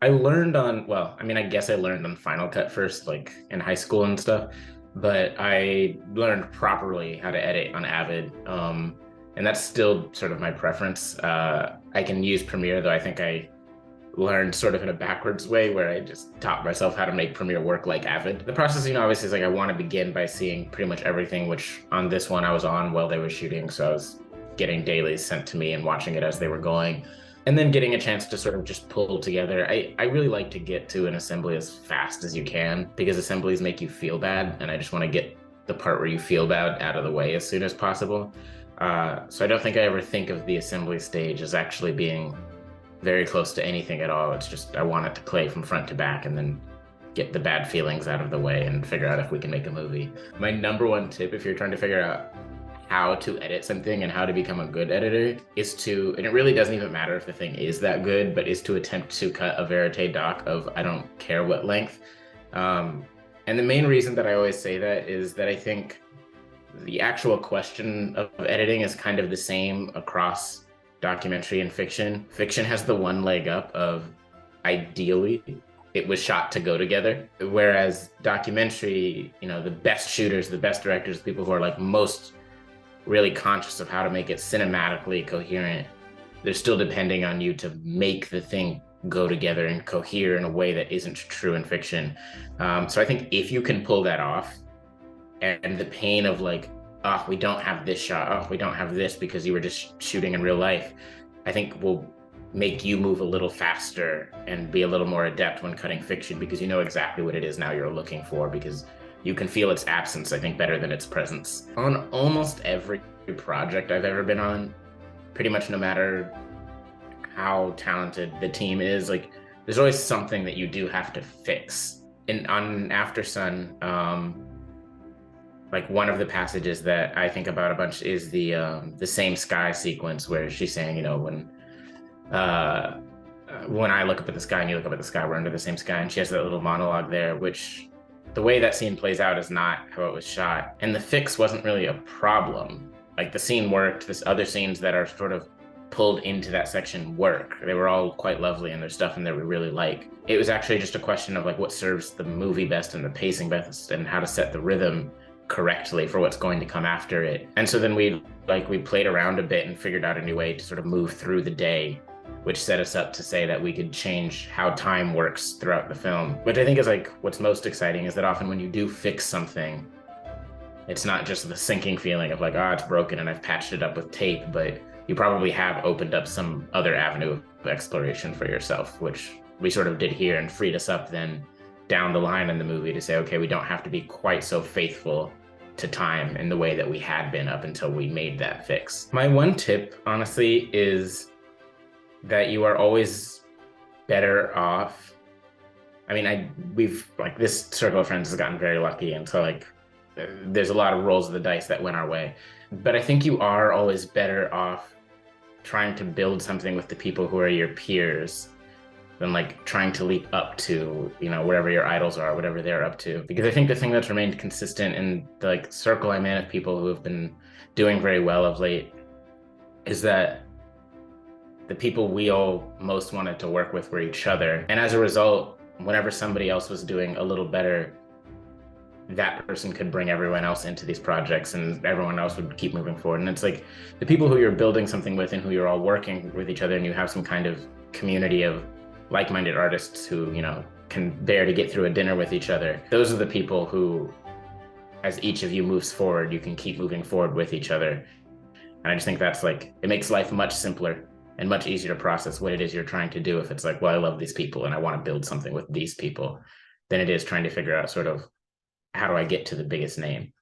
I learned on, well, I mean, I guess I learned on Final Cut first, like in high school and stuff, but I learned properly how to edit on Avid. And that's still sort of my preference. I can use Premiere, though I think I learned sort of in a backwards way where I just taught myself how to make Premiere work like Avid. The process, obviously is like I want to begin by seeing pretty much everything, which on this one I was on while they were shooting. So I was getting dailies sent to me and watching it as they were going. And then getting a chance to sort of just pull together. I really like to get to an assembly as fast as you can because assemblies make you feel bad. And I just want to get the part where you feel bad out of the way as soon as possible. So I don't think I ever think of the assembly stage as actually being very close to anything at all. It's just I want it to play from front to back and then get the bad feelings out of the way and figure out if we can make a movie. My number one tip, if you're trying to figure out how to edit something and how to become a good editor, is to, and it really doesn't even matter if the thing is that good, but is to attempt to cut a verite doc of I don't care what length. And the main reason that I always say that is that I think the actual question of editing is kind of the same across documentary and fiction. Fiction has the one leg up of ideally it was shot to go together, whereas documentary, the best shooters, the best directors, the people who are like most really conscious of how to make it cinematically coherent, they're still depending on you to make the thing go together and cohere in a way that isn't true in fiction. So I think if you can pull that off, and the pain of like, oh, we don't have this shot, oh, we don't have this because you were just shooting in real life, I think will make you move a little faster and be a little more adept when cutting fiction because you know exactly what it is now you're looking for because you can feel its absence, I think, better than its presence. On almost every project I've ever been on, pretty much no matter how talented the team is, like there's always something that you do have to fix. And on Aftersun, like one of the passages that I think about a bunch is the same sky sequence where she's saying, when I look up at the sky and you look up at the sky, we're under the same sky, and she has that little monologue there, which the way that scene plays out is not how it was shot, and the fix wasn't really a problem. Like the scene worked. This other scenes that are sort of pulled into that section work. They were all quite lovely and there's stuff in there we really like. It was actually just a question of like what serves the movie best and the pacing best and how to set the rhythm correctly for what's going to come after it. And so then we played around a bit and figured out a new way to sort of move through the day, which set us up to say that we could change how time works throughout the film, which I think is like what's most exciting is that often when you do fix something, it's not just the sinking feeling of like, oh, it's broken and I've patched it up with tape, but you probably have opened up some other avenue of exploration for yourself, which we sort of did here and freed us up then down the line in the movie to say, okay, we don't have to be quite so faithful to time in the way that we had been up until we made that fix. My one tip, honestly, is that you are always better off. I mean, we've like this circle of friends has gotten very lucky, and so like there's a lot of rolls of the dice that went our way. But I think you are always better off trying to build something with the people who are your peers than like trying to leap up to, wherever your idols are, whatever they're up to. Because I think the thing that's remained consistent in the like circle I'm in of people who have been doing very well of late is that the people we all most wanted to work with were each other. And as a result, whenever somebody else was doing a little better, that person could bring everyone else into these projects and everyone else would keep moving forward. And it's like the people who you're building something with and who you're all working with each other and you have some kind of community of like-minded artists who, can bear to get through a dinner with each other. Those are the people who, as each of you moves forward, you can keep moving forward with each other. And I just think that's like, it makes life much simpler and much easier to process what it is you're trying to do if it's like, well, I love these people and I want to build something with these people, than it is trying to figure out sort of how do I get to the biggest name.